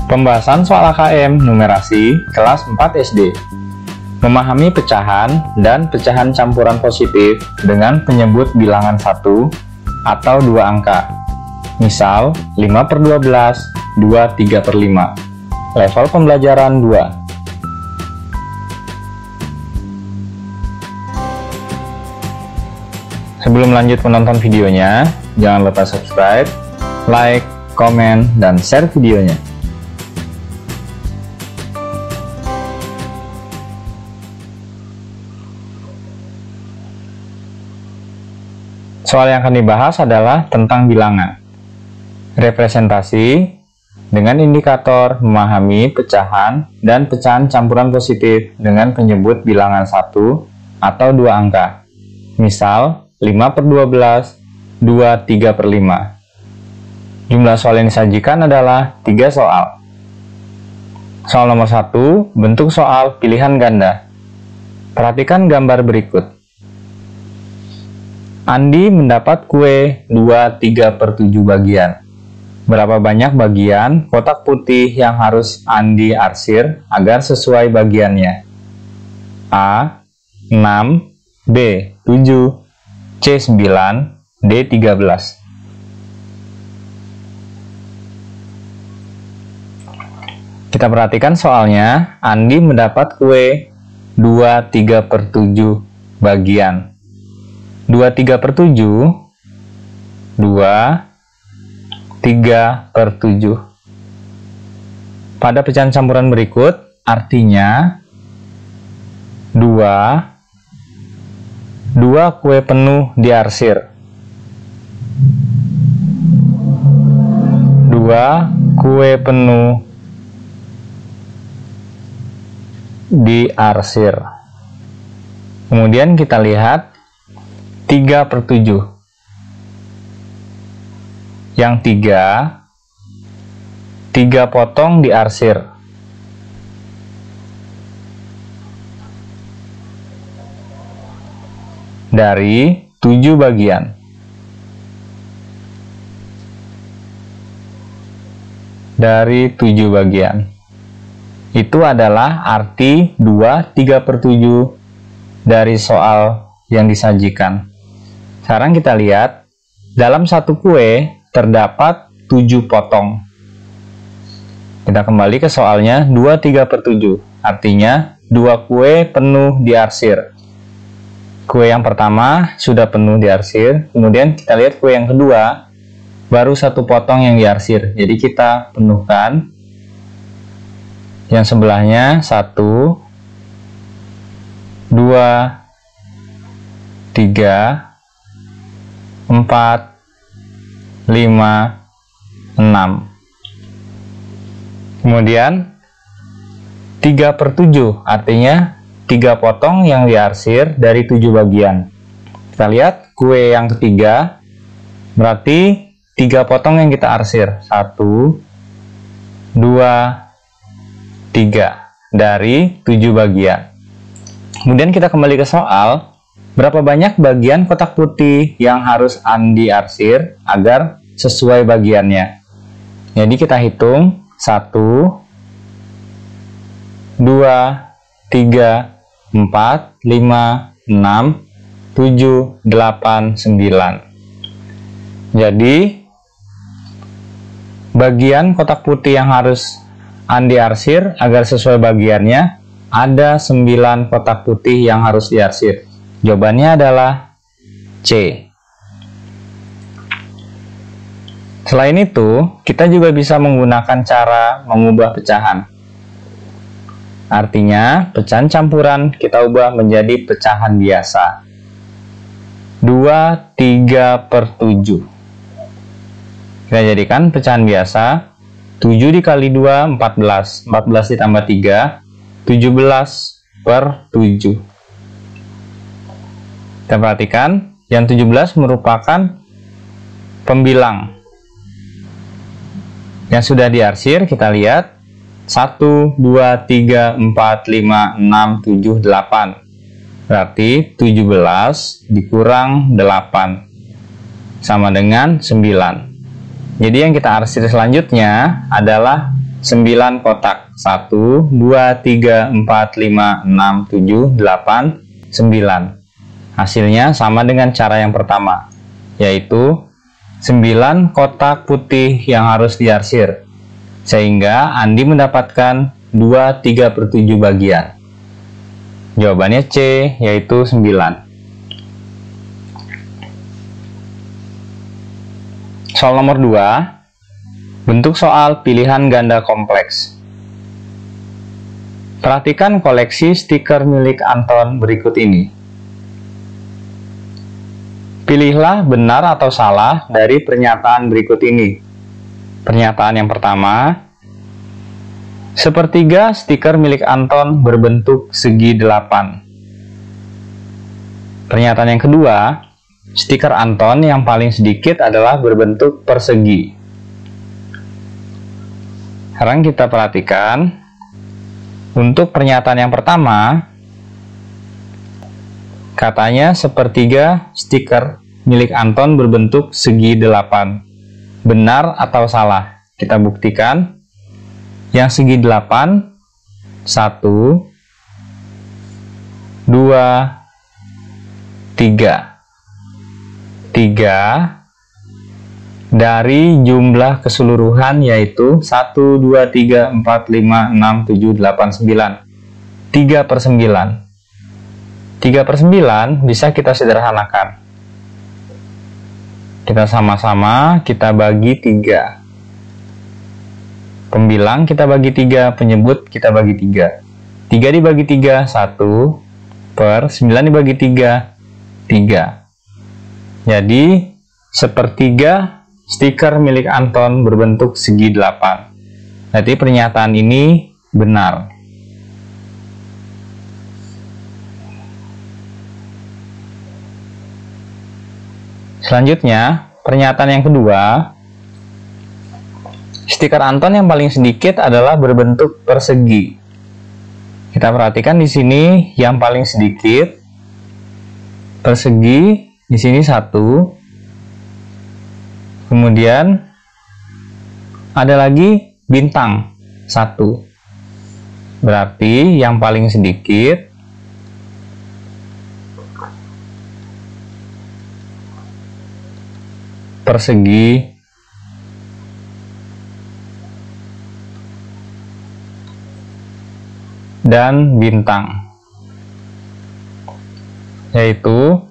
Pembahasan soal AKM numerasi kelas 4 SD. Memahami pecahan dan pecahan campuran positif dengan penyebut bilangan 1 atau 2 angka. Misal 5/12, 2/3/5. Level pembelajaran 2. Sebelum lanjut menonton videonya, jangan lupa subscribe, like, komen, dan share videonya. Soal yang akan dibahas adalah tentang bilangan. Representasi dengan indikator memahami pecahan dan pecahan campuran positif dengan penyebut bilangan 1 atau 2 angka. Misal 5/12, 2/3/5. Jumlah soal yang disajikan adalah 3 soal. Soal nomor 1, bentuk soal pilihan ganda. Perhatikan gambar berikut. Andi mendapat kue 2/3/7 bagian. Berapa banyak bagian kotak putih yang harus Andi arsir agar sesuai bagiannya? A. 6, B. 7, C. 9, D. 13. Kita perhatikan soalnya. Andi mendapat kue 2/3/7 bagian. 2/3/7, 2/3/7. Pada pecahan campuran berikut, artinya 2 kue penuh diarsir. 2 kue penuh diarsir. Kemudian kita lihat 3/7. Yang 3 potong diarsir. Dari 7 bagian. Dari 7 bagian. Itu adalah arti 2/3/7 dari soal yang disajikan. Sekarang kita lihat, dalam satu kue terdapat 7 potong. Kita kembali ke soalnya, 2/3/7. Artinya, 2 kue penuh diarsir. Kue yang pertama sudah penuh diarsir, kemudian kita lihat kue yang kedua, baru 1 potong yang diarsir. Jadi kita penuhkan. Yang sebelahnya, 1, 2, 3, 4, 5, 6. Kemudian 3/7 artinya 3 potong yang diarsir dari 7 bagian. Kita lihat kue yang ketiga, berarti 3 potong yang kita arsir. 1, 2, 3 dari 7 bagian. Kemudian kita kembali ke soal. Berapa banyak bagian kotak putih yang harus Andi arsir agar sesuai bagiannya? Jadi kita hitung 1, 2, 3, 4, 5, 6, 7, 8, 9. Jadi bagian kotak putih yang harus Andi arsir agar sesuai bagiannya ada 9 kotak putih yang harus diarsir. Jawabannya adalah C. Selain itu, kita juga bisa menggunakan cara mengubah pecahan. Artinya, pecahan campuran kita ubah menjadi pecahan biasa. 2/3/7. Kita jadikan pecahan biasa. 7 dikali 2, 14. 14 ditambah 3, 17/7. Kita perhatikan, yang 17 merupakan pembilang. Yang sudah diarsir, kita lihat 1, 2, 3, 4, 5, 6, 7, 8. Berarti 17 dikurang 8 sama dengan 9. Jadi yang kita arsir selanjutnya adalah 9 kotak. 1, 2, 3, 4, 5, 6, 7, 8, 9. Hasilnya sama dengan cara yang pertama, yaitu 9 kotak putih yang harus diarsir, sehingga Andi mendapatkan 2/3/7 bagian. Jawabannya C, yaitu 9. Soal nomor 2, bentuk soal pilihan ganda kompleks. Perhatikan koleksi stiker milik Anton berikut ini. Pilihlah benar atau salah dari pernyataan berikut ini. Pernyataan yang pertama, sepertiga stiker milik Anton berbentuk segi 8. Pernyataan yang kedua, stiker Anton yang paling sedikit adalah berbentuk persegi. Sekarang kita perhatikan, untuk pernyataan yang pertama, katanya sepertiga stiker milik Anton berbentuk segi 8. Benar atau salah? Kita buktikan. Yang segi 8, 1, 2, 3. 3 dari jumlah keseluruhan yaitu 1, 2, 3, 4, 5, 6, 7, 8, 9. 3/9. 3/9 bisa kita sederhanakan. Kita sama-sama kita bagi 3. Pembilang kita bagi 3, penyebut kita bagi 3. 3 dibagi 3, 1, per 9 dibagi 3, 3. Jadi, sepertiga stiker milik Anton berbentuk segi 8. Jadi pernyataan ini benar. Selanjutnya, pernyataan yang kedua, stiker Anton yang paling sedikit adalah berbentuk persegi. Kita perhatikan di sini yang paling sedikit persegi, di sini 1. Kemudian ada lagi bintang 1. Berarti yang paling sedikit persegi dan bintang, yaitu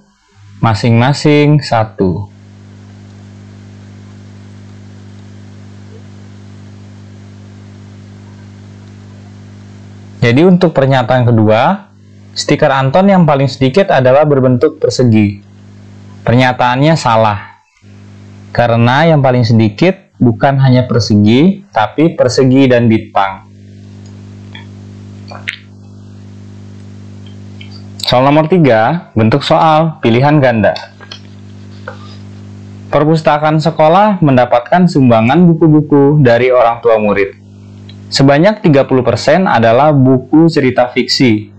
masing-masing 1. Jadi untuk pernyataan kedua, stiker Anton yang paling sedikit adalah berbentuk persegi. Pernyataannya salah, karena yang paling sedikit bukan hanya persegi, tapi persegi dan bintang. Soal nomor 3, bentuk soal pilihan ganda. Perpustakaan sekolah mendapatkan sumbangan buku-buku dari orang tua murid. Sebanyak 30% adalah buku cerita fiksi,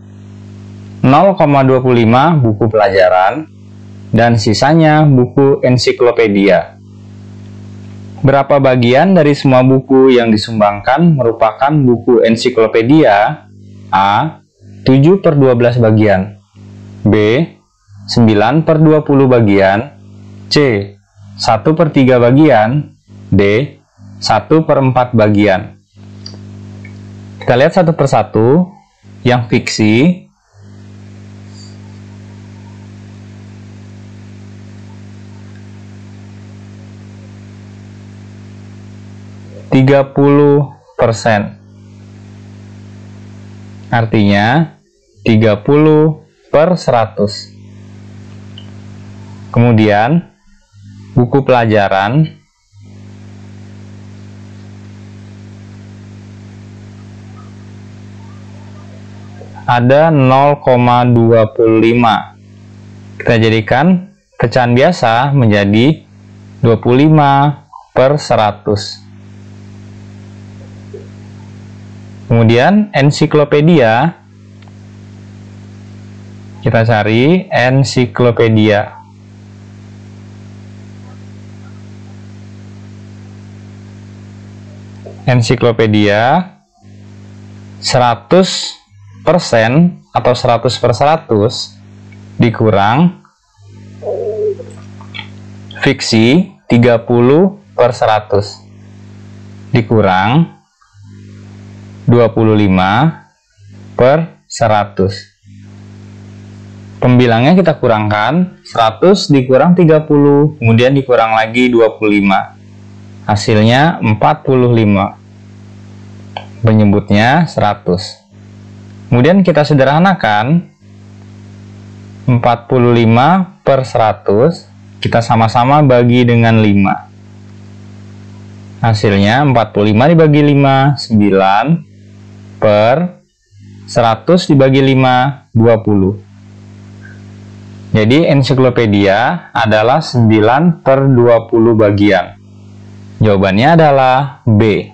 0,25 buku pelajaran, dan sisanya buku ensiklopedia. Berapa bagian dari semua buku yang disumbangkan merupakan buku ensiklopedia? A. 7/12 bagian, B. 9/20 bagian, C. 1/3 bagian, D. 1/4 bagian. Kita lihat satu persatu. Yang fiksi, %. Artinya 30/100. Kemudian buku pelajaran ada 0,25. Kita jadikan pecahan biasa menjadi 25/100. Kemudian ensiklopedia, kita cari ensiklopedia. ensiklopedia 100% atau 100/100 dikurang fiksi 30/100 dikurang 25/100. Pembilangnya kita kurangkan, 100 dikurang 30, kemudian dikurang lagi 25. Hasilnya 45. Penyebutnya 100. Kemudian kita sederhanakan, 45/100 kita sama-sama bagi dengan 5. Hasilnya 45 dibagi 5, 9/100 dibagi 5, 20. Jadi ensiklopedia adalah 9/20 bagian. Jawabannya adalah B.